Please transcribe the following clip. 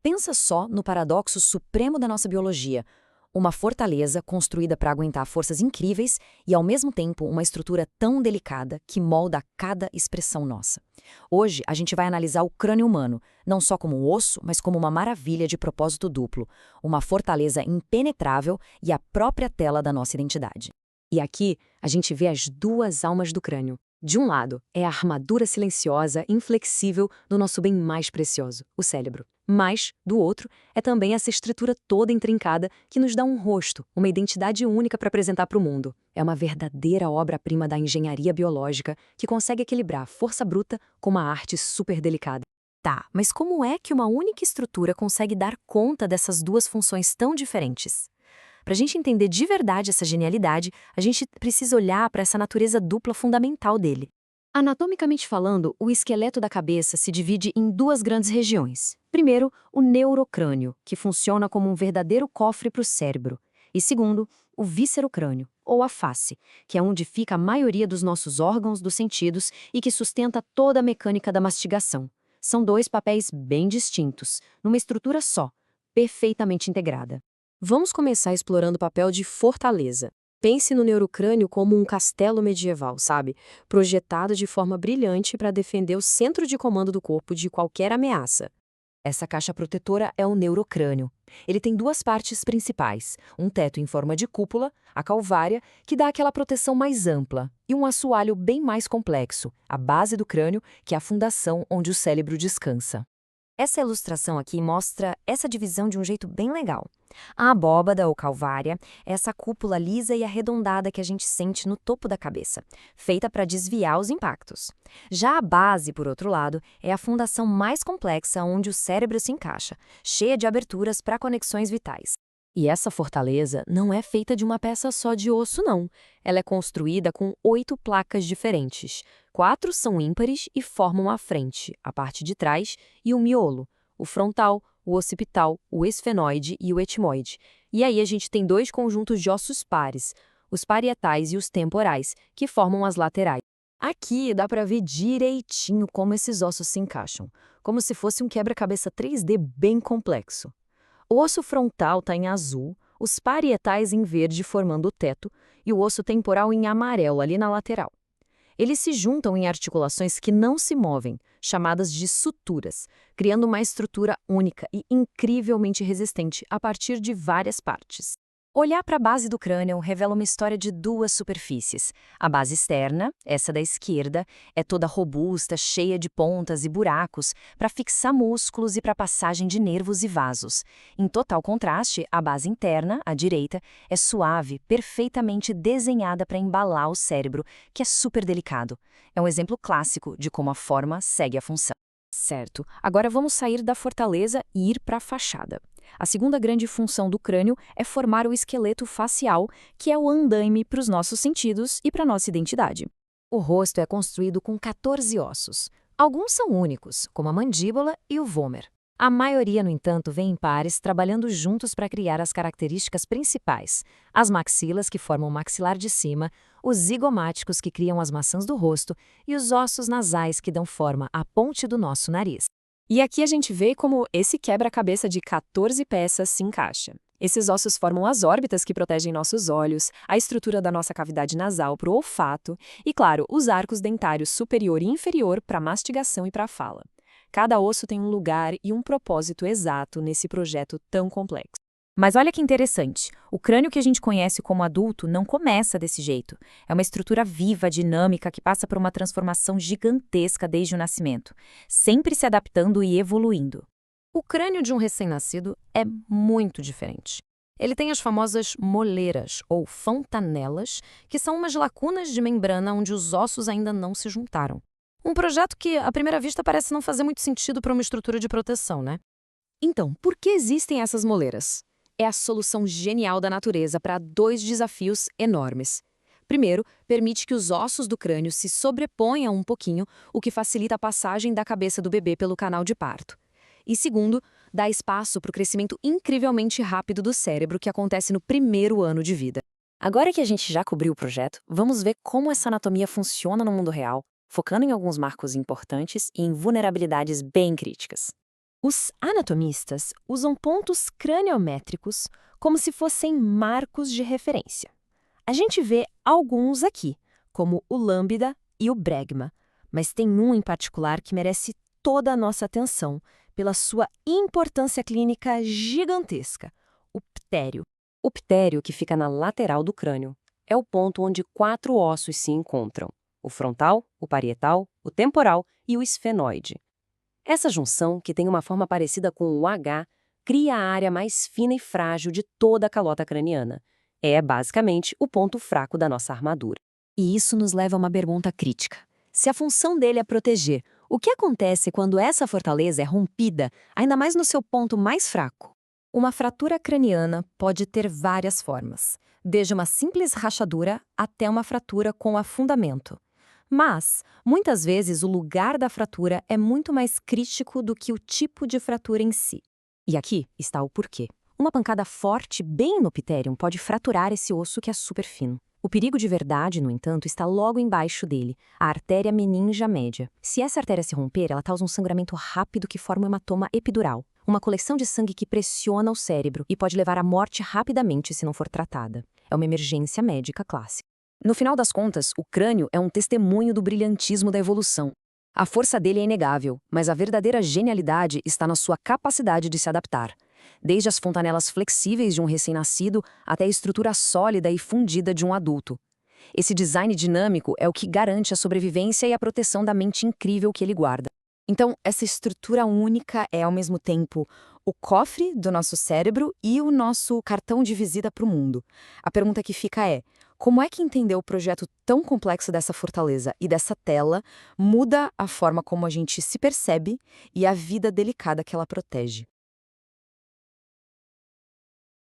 Pensa só no paradoxo supremo da nossa biologia. Uma fortaleza construída para aguentar forças incríveis e, ao mesmo tempo, uma estrutura tão delicada que molda cada expressão nossa. Hoje, a gente vai analisar o crânio humano, não só como um osso, mas como uma maravilha de propósito duplo, uma fortaleza impenetrável e a própria tela da nossa identidade. E aqui, a gente vê as duas almas do crânio. De um lado, é a armadura silenciosa, inflexível do nosso bem mais precioso, o cérebro. Mas, do outro, é também essa estrutura toda intrincada que nos dá um rosto, uma identidade única para apresentar para o mundo. É uma verdadeira obra-prima da engenharia biológica que consegue equilibrar a força bruta com uma arte super delicada. Tá, mas como é que uma única estrutura consegue dar conta dessas duas funções tão diferentes? Para a gente entender de verdade essa genialidade, a gente precisa olhar para essa natureza dupla fundamental dele. Anatomicamente falando, o esqueleto da cabeça se divide em duas grandes regiões. Primeiro, o neurocrânio, que funciona como um verdadeiro cofre para o cérebro. E segundo, o víscerocrânio, ou a face, que é onde fica a maioria dos nossos órgãos dos sentidos e que sustenta toda a mecânica da mastigação. São dois papéis bem distintos, numa estrutura só, perfeitamente integrada. Vamos começar explorando o papel de fortaleza. Pense no neurocrânio como um castelo medieval, sabe? Projetado de forma brilhante para defender o centro de comando do corpo de qualquer ameaça. Essa caixa protetora é o neurocrânio. Ele tem duas partes principais, um teto em forma de cúpula, a calvária, que dá aquela proteção mais ampla, e um assoalho bem mais complexo, a base do crânio, que é a fundação onde o cérebro descansa. Essa ilustração aqui mostra essa divisão de um jeito bem legal. A abóbada, ou calvária, é essa cúpula lisa e arredondada que a gente sente no topo da cabeça, feita para desviar os impactos. Já a base, por outro lado, é a fundação mais complexa onde o cérebro se encaixa, cheia de aberturas para conexões vitais. E essa fortaleza não é feita de uma peça só de osso, não. Ela é construída com 8 placas diferentes. 4 são ímpares e formam a frente, a parte de trás, e o miolo, o frontal, o occipital, o esfenoide e o etmoide. E aí a gente tem 2 conjuntos de ossos pares, os parietais e os temporais, que formam as laterais. Aqui dá para ver direitinho como esses ossos se encaixam, como se fosse um quebra-cabeça 3D bem complexo. O osso frontal está em azul, os parietais em verde formando o teto e o osso temporal em amarelo ali na lateral. Eles se juntam em articulações que não se movem, chamadas de suturas, criando uma estrutura única e incrivelmente resistente a partir de várias partes. Olhar para a base do crânio revela uma história de duas superfícies. A base externa, essa da esquerda, é toda robusta, cheia de pontas e buracos para fixar músculos e para passagem de nervos e vasos. Em total contraste, a base interna, a direita, é suave, perfeitamente desenhada para embalar o cérebro, que é super delicado. É um exemplo clássico de como a forma segue a função. Certo, agora vamos sair da fortaleza e ir para a fachada. A segunda grande função do crânio é formar o esqueleto facial, que é o andaime para os nossos sentidos e para a nossa identidade. O rosto é construído com 14 ossos. Alguns são únicos, como a mandíbula e o vômer. A maioria, no entanto, vem em pares, trabalhando juntos para criar as características principais. As maxilas, que formam o maxilar de cima, os zigomáticos, que criam as maçãs do rosto, e os ossos nasais, que dão forma à ponte do nosso nariz. E aqui a gente vê como esse quebra-cabeça de 14 peças se encaixa. Esses ossos formam as órbitas que protegem nossos olhos, a estrutura da nossa cavidade nasal para o olfato e, claro, os arcos dentários superior e inferior para a mastigação e para a fala. Cada osso tem um lugar e um propósito exato nesse projeto tão complexo. Mas olha que interessante, o crânio que a gente conhece como adulto não começa desse jeito. É uma estrutura viva, dinâmica, que passa por uma transformação gigantesca desde o nascimento, sempre se adaptando e evoluindo. O crânio de um recém-nascido é muito diferente. Ele tem as famosas moleiras, ou fontanelas, que são umas lacunas de membrana onde os ossos ainda não se juntaram. Um projeto que, à primeira vista, parece não fazer muito sentido para uma estrutura de proteção, né? Então, por que existem essas moleiras? É a solução genial da natureza para 2 desafios enormes. Primeiro, permite que os ossos do crânio se sobreponham um pouquinho, o que facilita a passagem da cabeça do bebê pelo canal de parto. E segundo, dá espaço para o crescimento incrivelmente rápido do cérebro que acontece no primeiro ano de vida. Agora que a gente já cobriu o projeto, vamos ver como essa anatomia funciona no mundo real, focando em alguns marcos importantes e em vulnerabilidades bem críticas. Os anatomistas usam pontos craniométricos como se fossem marcos de referência. A gente vê alguns aqui, como o lambda e o bregma, mas tem um em particular que merece toda a nossa atenção pela sua importância clínica gigantesca, o ptério. O ptério, que fica na lateral do crânio, é o ponto onde 4 ossos se encontram: o frontal, o parietal, o temporal e o esfenoide. Essa junção, que tem uma forma parecida com o H, cria a área mais fina e frágil de toda a calota craniana. É, basicamente, o ponto fraco da nossa armadura. E isso nos leva a uma pergunta crítica. Se a função dele é proteger, o que acontece quando essa fortaleza é rompida, ainda mais no seu ponto mais fraco? Uma fratura craniana pode ter várias formas, desde uma simples rachadura até uma fratura com afundamento. Mas, muitas vezes, o lugar da fratura é muito mais crítico do que o tipo de fratura em si. E aqui está o porquê. Uma pancada forte bem no ptérium pode fraturar esse osso que é super fino. O perigo de verdade, no entanto, está logo embaixo dele, a artéria meningia média. Se essa artéria se romper, ela causa um sangramento rápido que forma um hematoma epidural, uma coleção de sangue que pressiona o cérebro e pode levar à morte rapidamente se não for tratada. É uma emergência médica clássica. No final das contas, o crânio é um testemunho do brilhantismo da evolução. A força dele é inegável, mas a verdadeira genialidade está na sua capacidade de se adaptar. Desde as fontanelas flexíveis de um recém-nascido até a estrutura sólida e fundida de um adulto. Esse design dinâmico é o que garante a sobrevivência e a proteção da mente incrível que ele guarda. Então, essa estrutura única é, ao mesmo tempo, o cofre do nosso cérebro e o nosso cartão de visita para o mundo. A pergunta que fica é: como é que entender o projeto tão complexo dessa fortaleza e dessa tela muda a forma como a gente se percebe e a vida delicada que ela protege?